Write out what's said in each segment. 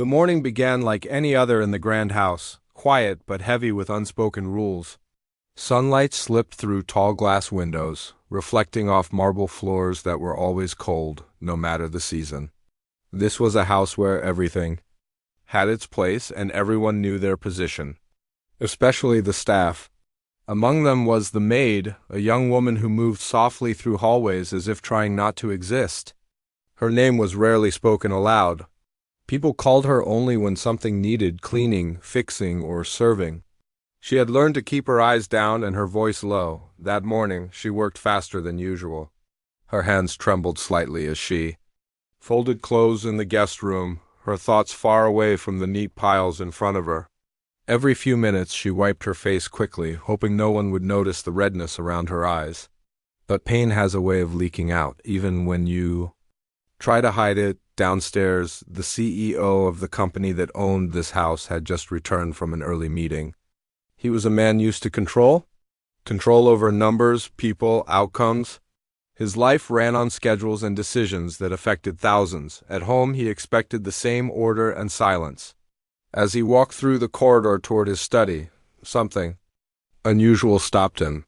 The morning began like any other in the grand house, quiet but heavy with unspoken rules. Sunlight slipped through tall glass windows, reflecting off marble floors that were always cold, no matter the season. This was a house where everything had its place and everyone knew their position, especially the staff. Among them was the maid, a young woman who moved softly through hallways as if trying not to exist. Her name was rarely spoken aloud. People called her only when something needed cleaning, fixing, or serving. She had learned to keep her eyes down and her voice low. That morning, she worked faster than usual. Her hands trembled slightly as she folded clothes in the guest room, her thoughts far away from the neat piles in front of her. Every few minutes she wiped her face quickly, hoping no one would notice the redness around her eyes. But pain has a way of leaking out, even when you try to hide it. Downstairs, the CEO of the company that owned this house had just returned from an early meeting. He was a man used to control over numbers, people, outcomes. His life ran on schedules and decisions that affected thousands. At home, he expected the same order and silence. As he walked through the corridor toward his study, something unusual stopped him.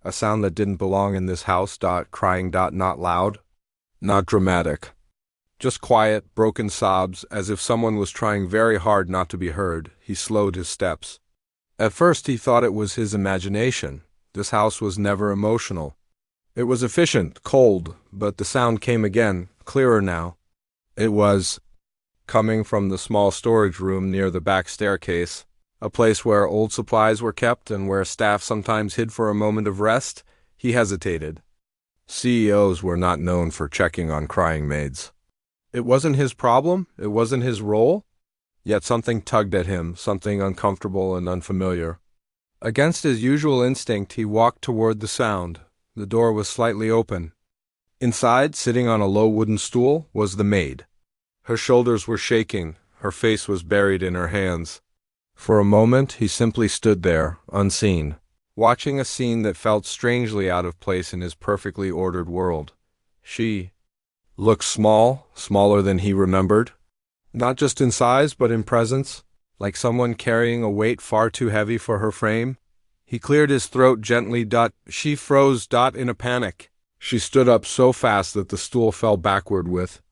A sound that didn't belong in this house. Crying. Not loud, not dramatic. Just quiet, broken sobs, as if someone was trying very hard not to be heard. He slowed his steps. At first he thought it was his imagination. This house was never emotional. It was efficient, cold, but the sound came again, clearer now. It was coming from the small storage room near the back staircase, a place where old supplies were kept and where staff sometimes hid for a moment of rest. He hesitated. CEOs were not known for checking on crying maids. It wasn't his problem, it wasn't his role, yet something tugged at him, something uncomfortable and unfamiliar. Against his usual instinct, he walked toward the sound. The door was slightly open. Inside, sitting on a low wooden stool, was the maid. Her shoulders were shaking, her face was buried in her hands. For a moment, he simply stood there, unseen, watching a scene that felt strangely out of place in his perfectly ordered world. She looked small, smaller than he remembered. Not just in size, but in presence, like someone carrying a weight far too heavy for her frame. He cleared his throat gently. She froze. In a panic. She stood up so fast that the stool fell backward with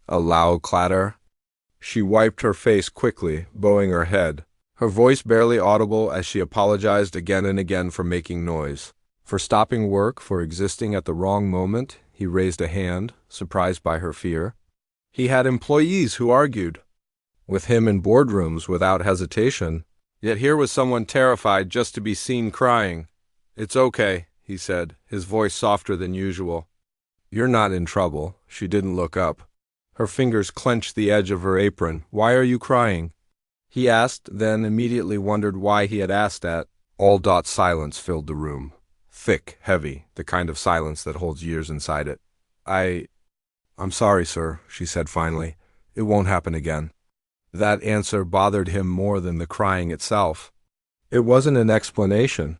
a loud clatter. She wiped her face quickly, bowing her head, her voice barely audible as she apologized again and again for making noise, for stopping work, for existing at the wrong moment. He raised a hand, surprised by her fear. He had employees who argued with him in boardrooms without hesitation, yet here was someone terrified just to be seen crying. "It's okay," he said, his voice softer than usual. "You're not in trouble." She didn't look up. Her fingers clenched the edge of her apron. "Why are you crying?" he asked, then immediately wondered why he had asked that. All silence filled the room. Thick, heavy, the kind of silence that holds years inside it. I'm sorry, sir," she said finally. "It won't happen again." That answer bothered him more than the crying itself. It wasn't an explanation.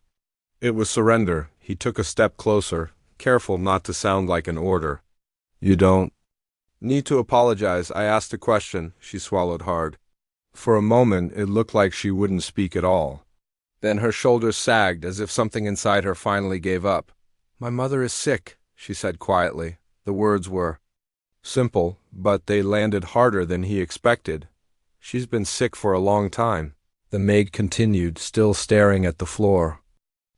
It was surrender. He took a step closer, careful not to sound like an order. "You don't need to apologize. I asked a question." She swallowed hard. For a moment, it looked like she wouldn't speak at all. Then her shoulders sagged as if something inside her finally gave up. "My mother is sick," she said quietly. The words were simple, but they landed harder than he expected. "She's been sick for a long time." The maid continued, still staring at the floor.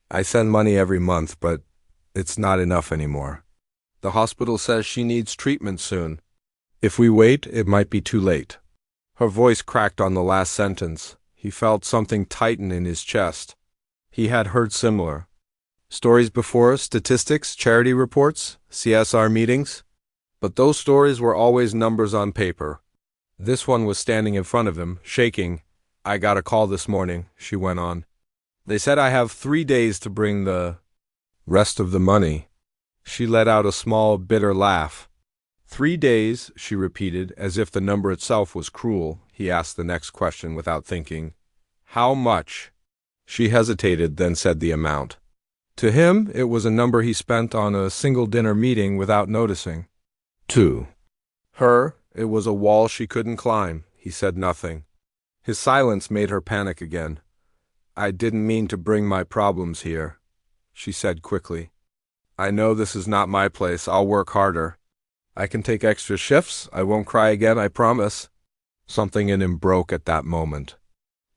"I send money every month, but it's not enough anymore. The hospital says she needs treatment soon. If we wait, it might be too late." Her voice cracked on the last sentence. He felt something tighten in his chest. He had heard similar stories before, statistics, charity reports, CSR meetings. But those stories were always numbers on paper. This one was standing in front of him, shaking. "I got a call this morning," she went on. "They said I have 3 days to bring the rest of the money." She let out a small, bitter laugh. 3 days, she repeated, as if the number itself was cruel. He asked the next question without thinking. "How much?" She hesitated, then said the amount. To him, it was a number he spent on a single dinner meeting without noticing. To her, it was a wall she couldn't climb. he said nothing. His silence made her panic again. "I didn't mean to bring my problems here," she said quickly. "I know this is not my place. I'll work harder. I can take extra shifts. I won't cry again, I promise." Something in him broke at that moment.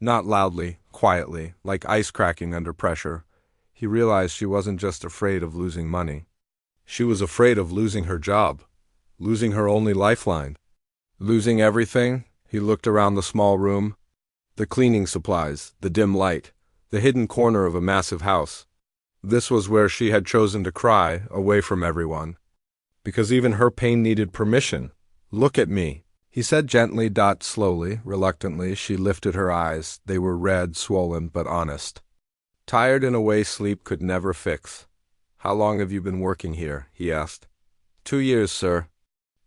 Not loudly, quietly, like ice cracking under pressure. He realized she wasn't just afraid of losing money. She was afraid of losing her job, losing her only lifeline. Losing everything. He looked around the small room. The cleaning supplies, the dim light, the hidden corner of a massive house. This was where she had chosen to cry, away from everyone. Because even her pain needed permission. "Look at me," he said gently, slowly, reluctantly. She lifted her eyes. They were red, swollen, but honest. "Tired in a way sleep could never fix." "How long have you been working here?" he asked. 2 years, sir."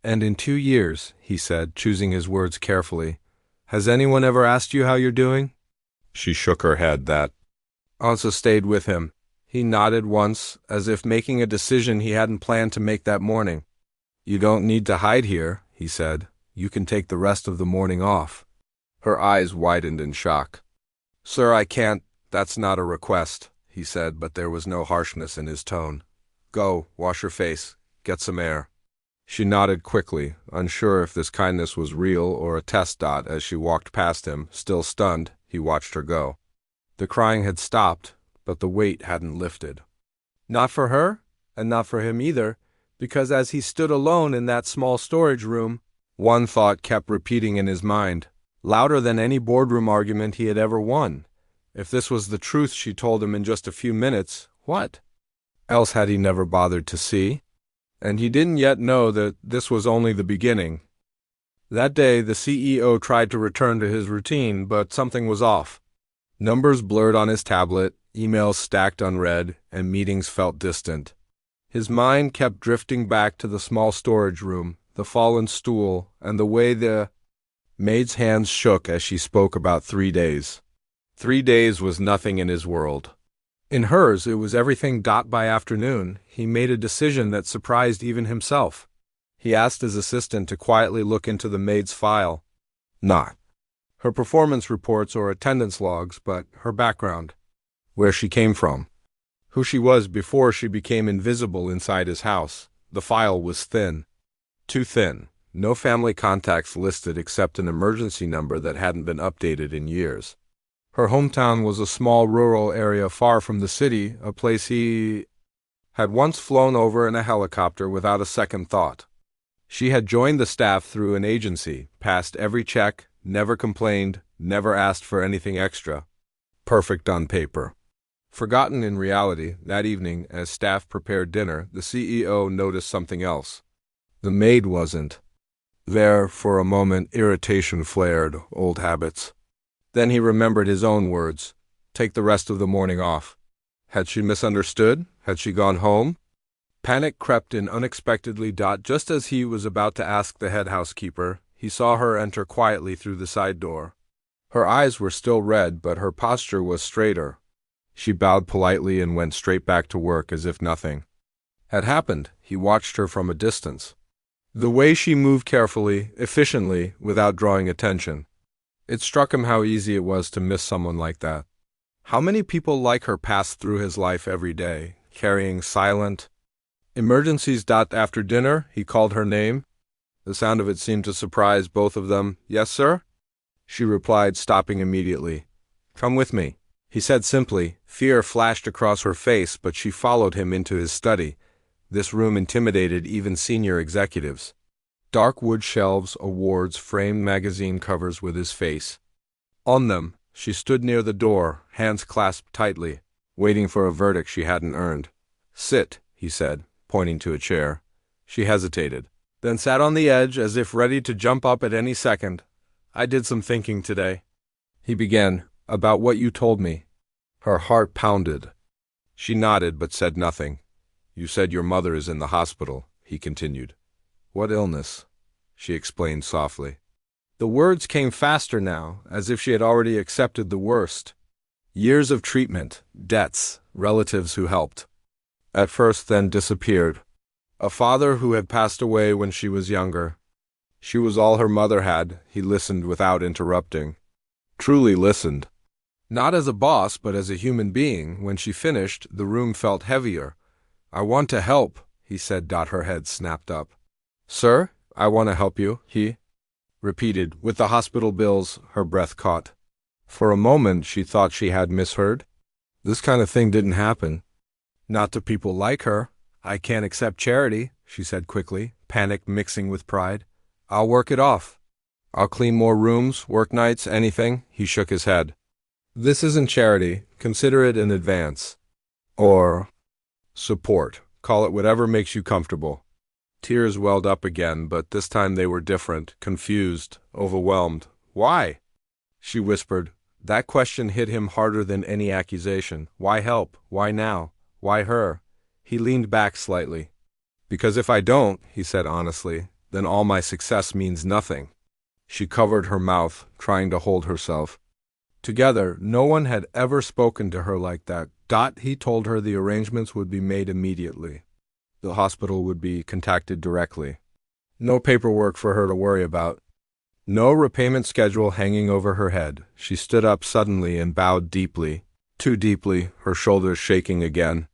"And in 2 years," he said, choosing his words carefully, "has anyone ever asked you how you're doing?" She shook her head. That answer stayed with him. He nodded once, as if making a decision he hadn't planned to make that morning. "You don't need to hide here," he said. "You can take the rest of the morning off." Her eyes widened in shock. "Sir, I can't. That's not a request," he said, but there was no harshness in his tone. "Go, wash your face, get some air." She nodded quickly, unsure if this kindness was real or a test. As she walked past him, still stunned, he watched her go. The crying had stopped, but the weight hadn't lifted. Not for her, and not for him either, because as he stood alone in that small storage room, one thought kept repeating in his mind, louder than any boardroom argument he had ever won. If this was the truth she told him in just a few minutes, what else had he never bothered to see? And he didn't yet know that this was only the beginning. That day, the CEO tried to return to his routine, but something was off. Numbers blurred on his tablet, emails stacked unread, and meetings felt distant. His mind kept drifting back to the small storage room, the fallen stool, and the way the maid's hands shook as she spoke about 3 days. 3 days was nothing in his world. In hers, it was everything. By afternoon, he made a decision that surprised even himself. He asked his assistant to quietly look into the maid's file. Not her performance reports or attendance logs, but her background. Where she came from. Who she was before she became invisible inside his house. The file was thin. Too thin. No family contacts listed except an emergency number that hadn't been updated in years. Her hometown was a small rural area far from the city, a place he had once flown over in a helicopter without a second thought. She had joined the staff through an agency, passed every check, never complained, never asked for anything extra. Perfect on paper. Forgotten in reality, that evening, as staff prepared dinner, the CEO noticed something else. The maid wasn't there. For a moment, irritation flared, old habits. Then he remembered his own words, take the rest of the morning off. Had she misunderstood? Had she gone home? Panic crept in unexpectedly. Just as he was about to ask the head housekeeper, he saw her enter quietly through the side door. Her eyes were still red, but her posture was straighter. She bowed politely and went straight back to work as if nothing had happened. He watched her from a distance. The way she moved carefully, efficiently, without drawing attention. It struck him how easy it was to miss someone like that. How many people like her passed through his life every day, carrying silent emergencies. After dinner, he called her name. The sound of it seemed to surprise both of them. "Yes, sir?" She replied, stopping immediately. "Come with me," he said simply. Fear flashed across her face, but she followed him into his study. This room intimidated even senior executives. Dark wood shelves, awards, framed magazine covers with his face on them. She stood near the door, hands clasped tightly, waiting for a verdict she hadn't earned. "Sit," he said, pointing to a chair. She hesitated, then sat on the edge as if ready to jump up at any second. "I did some thinking today," he began, "about what you told me." Her heart pounded. She nodded but said nothing. "You said your mother is in the hospital," he continued. "What illness?" she explained softly. The words came faster now, as if she had already accepted the worst. Years of treatment, debts, relatives who helped. At first, then disappeared. A father who had passed away when she was younger. She was all her mother had. He listened without interrupting. Truly listened. Not as a boss, but as a human being. When she finished, the room felt heavier. I want to help, he said. Her head snapped up. Sir, I want to help you, he repeated. With the hospital bills, her breath caught. For a moment, she thought she had misheard. This kind of thing didn't happen. Not to people like her. I can't accept charity, she said quickly, panic mixing with pride. I'll work it off. I'll clean more rooms, work nights, anything. He shook his head. This isn't charity. Consider it an advance. Or support. Call it whatever makes you comfortable. Tears welled up again, but this time they were different, confused, overwhelmed. Why? She whispered. That question hit him harder than any accusation. Why help? Why now? Why her? He leaned back slightly. Because if I don't, he said honestly, then all my success means nothing. She covered her mouth, trying to hold herself. Together, no one had ever spoken to her like that. He told her the arrangements would be made immediately. The hospital would be contacted directly. No paperwork for her to worry about. No repayment schedule hanging over her head. She stood up suddenly and bowed deeply. Too deeply, her shoulders shaking again.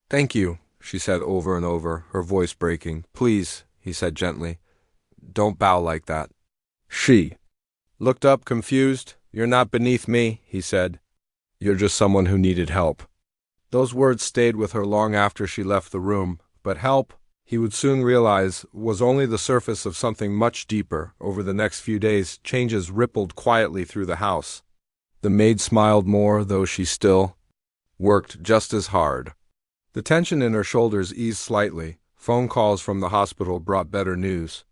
Thank you, she said over and over, her voice breaking. Please, he said gently. Don't bow like that. She looked up confused. You're not beneath me, he said. You're just someone who needed help. Those words stayed with her long after she left the room, but help, he would soon realize, was only the surface of something much deeper. Over the next few days, changes rippled quietly through the house. The maid smiled more, though she still worked just as hard. The tension in her shoulders eased slightly. Phone calls from the hospital brought better news.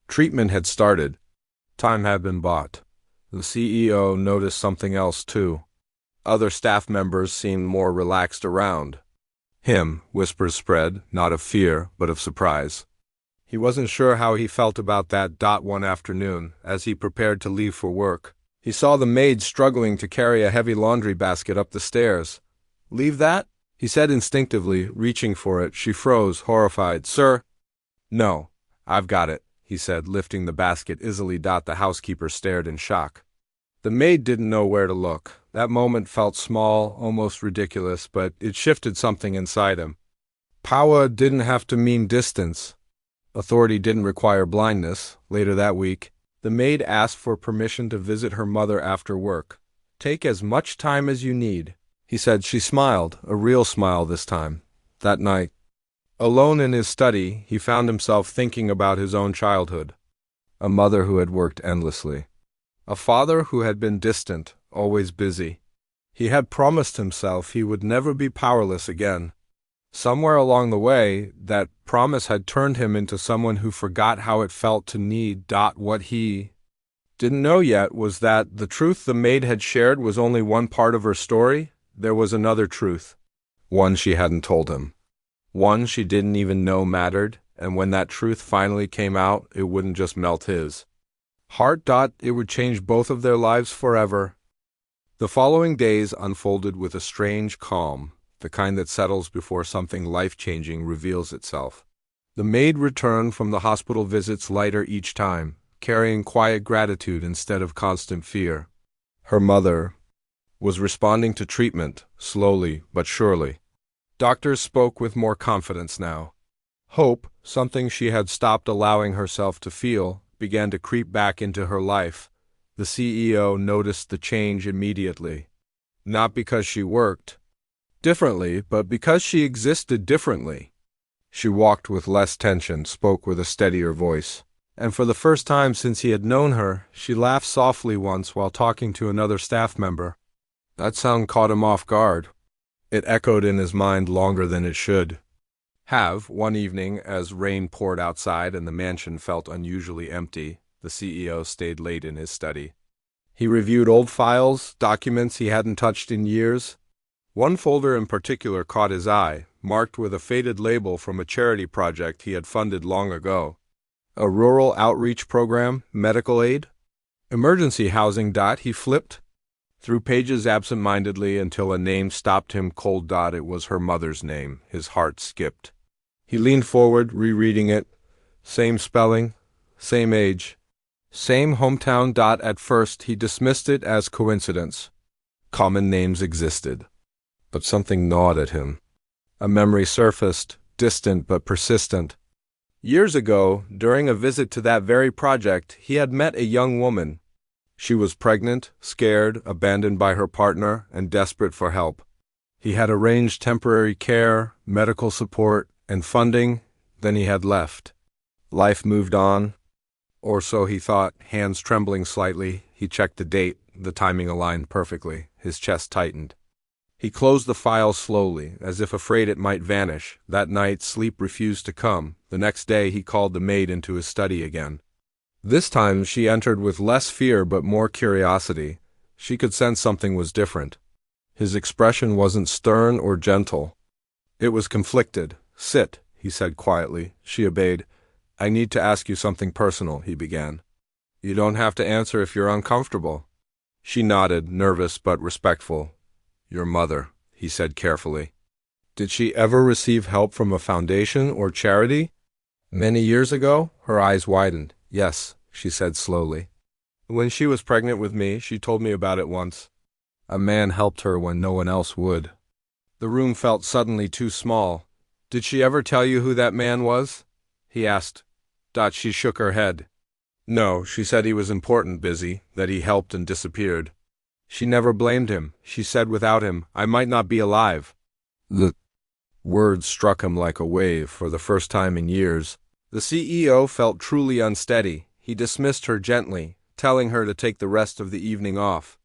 Treatment had started. Time had been bought. The CEO noticed something else, too. Other staff members seemed more relaxed around him. Whispers spread, not of fear, but of surprise. He wasn't sure how he felt about that. One afternoon, as he prepared to leave for work, he saw the maid struggling to carry a heavy laundry basket up the stairs. Leave that? He said instinctively, reaching for it. She froze, horrified. Sir? No, I've got it, he said, lifting the basket easily. The housekeeper stared in shock. The maid didn't know where to look. That moment felt small, almost ridiculous, but it shifted something inside him. Power didn't have to mean distance. Authority didn't require blindness. Later that week, the maid asked for permission to visit her mother after work. Take as much time as you need, he said. She smiled, a real smile this time. That night, alone in his study, he found himself thinking about his own childhood. A mother who had worked endlessly. A father who had been distant, always busy. He had promised himself he would never be powerless again. Somewhere along the way, that promise had turned him into someone who forgot how it felt to need. What he didn't know yet was that the truth the maid had shared was only one part of her story. There was another truth. One she hadn't told him. One she didn't even know mattered, and when that truth finally came out, it wouldn't just melt his heart. It would change both of their lives forever. The following days unfolded with a strange calm, the kind that settles before something life-changing reveals itself. The maid returned from the hospital visits lighter each time, carrying quiet gratitude instead of constant fear. Her mother was responding to treatment, slowly but surely. Doctors spoke with more confidence now. Hope, something she had stopped allowing herself to feel, began to creep back into her life. The CEO noticed the change immediately. Not because she worked differently, but because she existed differently. She walked with less tension, spoke with a steadier voice. And for the first time since he had known her, she laughed softly once while talking to another staff member. That sound caught him off guard. It echoed in his mind longer than it should have. One evening, as rain poured outside and the mansion felt unusually empty, the CEO stayed late in his study. He reviewed old files, documents he hadn't touched in years. One folder in particular caught his eye, marked with a faded label from a charity project he had funded long ago. A rural outreach program, medical aid, emergency housing. He flipped through pages absent-mindedly until a name stopped him cold. It was her mother's name. His heart skipped. He leaned forward, rereading it. Same spelling, same age. Same hometown. At first he dismissed it as coincidence. Common names existed. But something gnawed at him. A memory surfaced, distant but persistent. Years ago, during a visit to that very project, he had met a young woman. She was pregnant, scared, abandoned by her partner, and desperate for help. He had arranged temporary care, medical support, and funding, then he had left. Life moved on, or so he thought, hands trembling slightly. He checked the date, the timing aligned perfectly. His chest tightened. He closed the file slowly, as if afraid it might vanish. That night, sleep refused to come. The next day, he called the maid into his study again. This time, she entered with less fear but more curiosity. She could sense something was different. His expression wasn't stern or gentle. It was conflicted. "Sit," he said quietly. She obeyed. "I need to ask you something personal," he began. "You don't have to answer if you're uncomfortable." She nodded, nervous but respectful. "Your mother," he said carefully. "Did she ever receive help from a foundation or charity?" "Many years ago?" Her eyes widened. "Yes," she said slowly. "When she was pregnant with me, she told me about it once. A man helped her when no one else would." The room felt suddenly too small. "Did she ever tell you who that man was?" he asked. She shook her head. "No, she said he was important, busy, that he helped and disappeared. She never blamed him. She said without him, I might not be alive." The words struck him like a wave for the first time in years. The CEO felt truly unsteady. He dismissed her gently, telling her to take the rest of the evening off.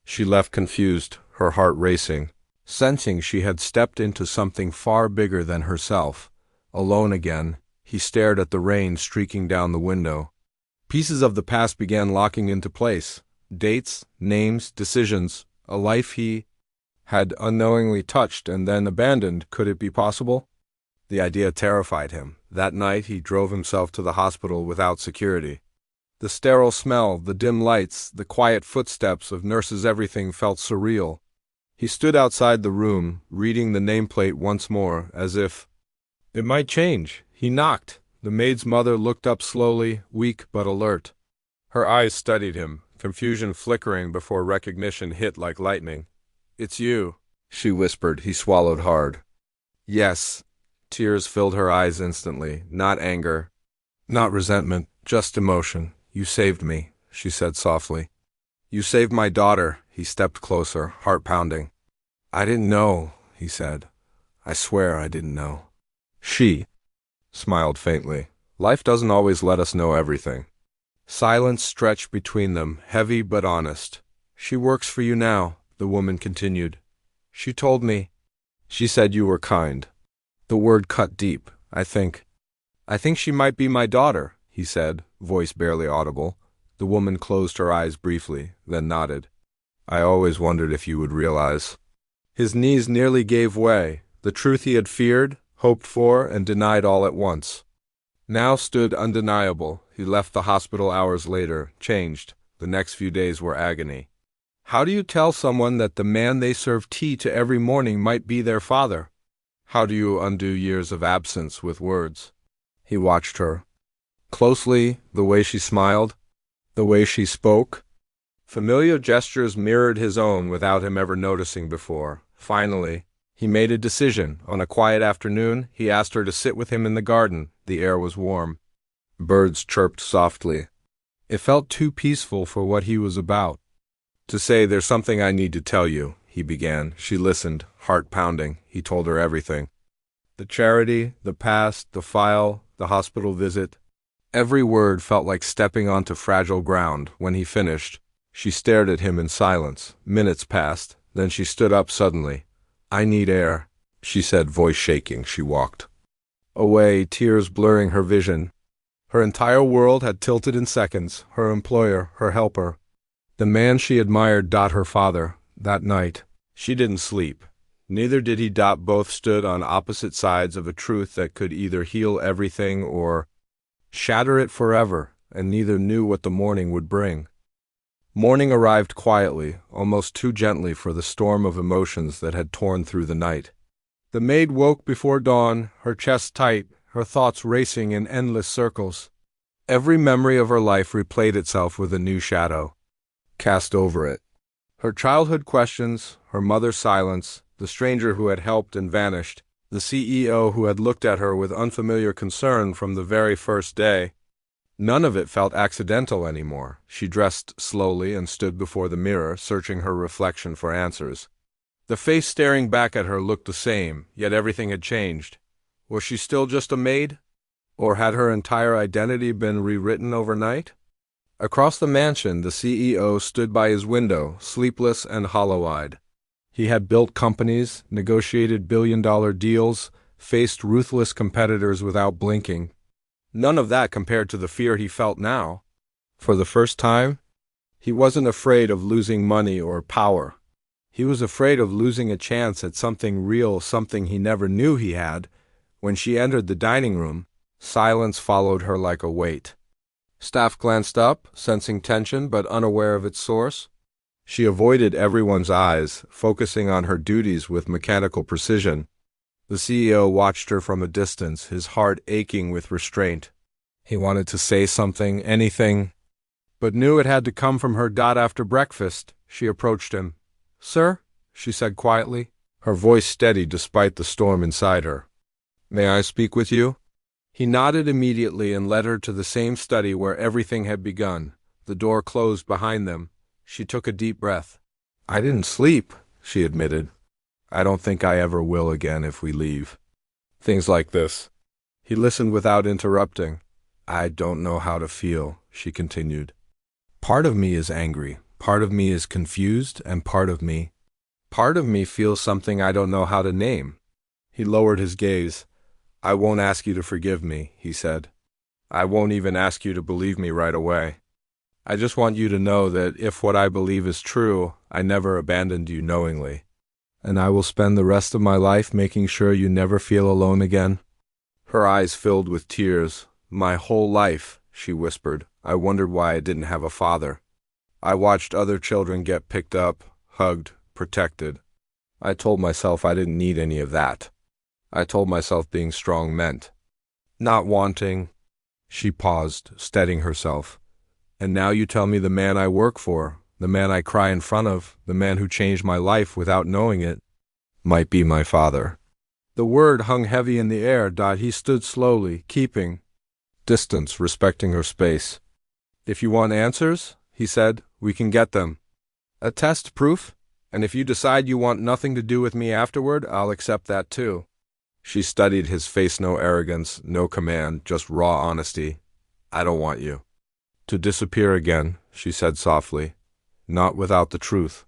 She left confused, her heart racing, sensing she had stepped into something far bigger than herself. Alone again, he stared at the rain streaking down the window. Pieces of the past began locking into place. Dates, names, decisions, a life he had unknowingly touched and then abandoned. Could it be possible? The idea terrified him. That night he drove himself to the hospital without security. The sterile smell, the dim lights, the quiet footsteps of nurses, everything felt surreal. He stood outside the room, reading the nameplate once more, as if it might change. He knocked. The maid's mother looked up slowly, weak but alert. Her eyes studied him, confusion flickering before recognition hit like lightning. "It's you," she whispered. He swallowed hard. "Yes." Tears filled her eyes instantly. Not anger, not resentment, just emotion. "You saved me," she said softly. "You saved my daughter." He stepped closer, heart pounding. "I didn't know," he said. "I swear I didn't know." She smiled faintly. Life doesn't always let us know everything. Silence stretched between them, heavy but honest. "She works for you now," the woman continued. "She told me. She said you were kind." The word cut deep. I think she might be my daughter," he said, voice barely audible. The woman closed her eyes briefly, then nodded. "I always wondered if you would realize." His knees nearly gave way. The truth he had feared, hoped for, and denied all at once now stood undeniable. He left the hospital hours later, changed. The next few days were agony. How do you tell someone that the man they serve tea to every morning might be their father? How do you undo years of absence with words? He watched her closely, the way she smiled, the way she spoke. Familiar gestures mirrored his own without him ever noticing before. Finally, he made a decision. On a quiet afternoon, he asked her to sit with him in the garden. The air was warm. Birds chirped softly. It felt too peaceful for what he was about. "To say, there's something I need to tell you," he began. She listened, heart pounding. He told her everything. The charity, the past, the file, the hospital visit. Every word felt like stepping onto fragile ground. When he finished, she stared at him in silence. Minutes passed, then she stood up suddenly. "I need air," she said, voice shaking. She walked away, tears blurring her vision. Her entire world had tilted in seconds. Her employer, her helper, the man she admired. Her father. That night, she didn't sleep. Neither did he. Both stood on opposite sides of a truth that could either heal everything or shatter it forever, and neither knew what the morning would bring. Morning arrived quietly, almost too gently for the storm of emotions that had torn through the night. The maid woke before dawn, her chest tight, her thoughts racing in endless circles. Every memory of her life replayed itself with a new shadow cast over it. Her childhood questions, her mother's silence, the stranger who had helped and vanished, the CEO who had looked at her with unfamiliar concern from the very first day. None of it felt accidental anymore. She dressed slowly and stood before the mirror, searching her reflection for answers. The face staring back at her looked the same, yet everything had changed. Was she still just a maid? Or had her entire identity been rewritten overnight? Across the mansion, the CEO stood by his window, sleepless and hollow-eyed. He had built companies, negotiated billion-dollar deals, faced ruthless competitors without blinking. None of that compared to the fear he felt now. For the first time, he wasn't afraid of losing money or power. He was afraid of losing a chance at something real, something he never knew he had. When she entered the dining room, silence followed her like a weight. Staff glanced up, sensing tension but unaware of its source. She avoided everyone's eyes, focusing on her duties with mechanical precision. The CEO watched her from a distance, his heart aching with restraint. He wanted to say something, anything, but knew it had to come from her. After breakfast, she approached him. "Sir," she said quietly, her voice steady despite the storm inside her. "May I speak with you?" He nodded immediately and led her to the same study where everything had begun. The door closed behind them. She took a deep breath. "I didn't sleep," she admitted. "I don't think I ever will again if we leave." Things like this. He listened without interrupting. "I don't know how to feel," she continued. "Part of me is angry, part of me is confused, and part of me feels something I don't know how to name." He lowered his gaze. "I won't ask you to forgive me," he said. "I won't even ask you to believe me right away. I just want you to know that if what I believe is true, I never abandoned you knowingly. And I will spend the rest of my life making sure you never feel alone again." Her eyes filled with tears. "My whole life," she whispered, "I wondered why I didn't have a father. I watched other children get picked up, hugged, protected. I told myself I didn't need any of that. I told myself being strong meant not wanting." She paused, steadying herself. "And now you tell me the man I work for, the man I cry in front of, the man who changed my life without knowing it, might be my father." The word hung heavy in the air. He stood slowly, keeping distance, respecting her space. "If you want answers," he said, "we can get them. A test proof, and if you decide you want nothing to do with me afterward, I'll accept that too." She studied his face, no arrogance, no command, just raw honesty. "I don't want you to disappear again," she said softly. "Not without the truth."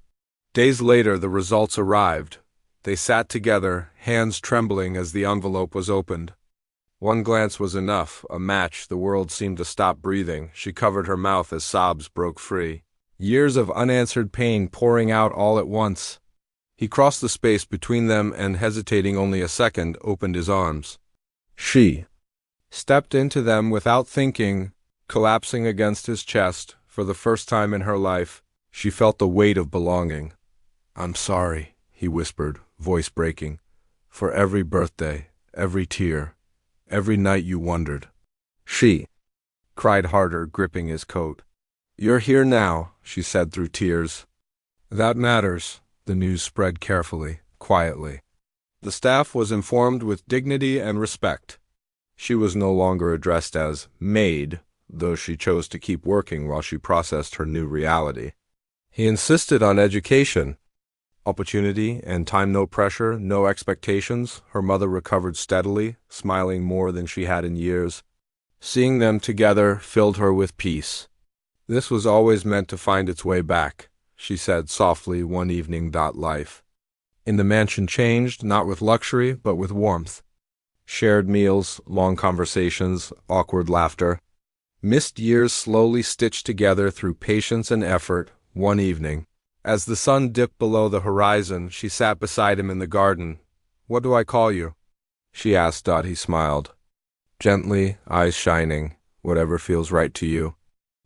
Days later, the results arrived. They sat together, hands trembling as the envelope was opened. One glance was enough, a match. The world seemed to stop breathing. She covered her mouth as sobs broke free. Years of unanswered pain pouring out all at once. He crossed the space between them and, hesitating only a second, opened his arms. She stepped into them without thinking, collapsing against his chest. For the first time in her life, she felt the weight of belonging. "I'm sorry," he whispered, voice breaking, "for every birthday, every tear, every night you wondered." She cried harder, gripping his coat. "You're here now," she said through tears. "That matters." The news spread carefully, quietly. The staff was informed with dignity and respect. She was no longer addressed as Maid, though she chose to keep working while she processed her new reality. He insisted on education, opportunity, and time. No pressure, no expectations. Her mother recovered steadily, smiling more than she had in years. Seeing them together filled her with peace. "This was always meant to find its way back," she said softly one evening. Life in the mansion changed, not with luxury, but with warmth. Shared meals, long conversations, awkward laughter. Missed years slowly stitched together through patience and effort. One evening, as the sun dipped below the horizon, she sat beside him in the garden. "What do I call you?" she asked. He smiled. Gently, eyes shining. "Whatever feels right to you."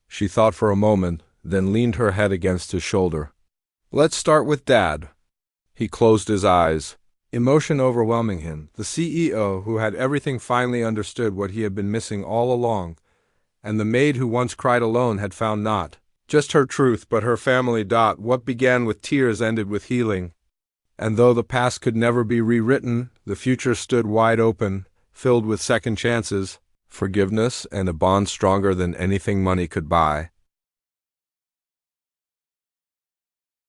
She thought for a moment, then leaned her head against his shoulder. "Let's start with Dad." He closed his eyes, emotion overwhelming him. The CEO, who had everything, finally understood what he had been missing all along. and the maid who once cried alone had found not just her truth but her family. What began with tears ended with healing. And though the past could never be rewritten, the future stood wide open, filled with second chances, forgiveness, and a bond stronger than anything money could buy.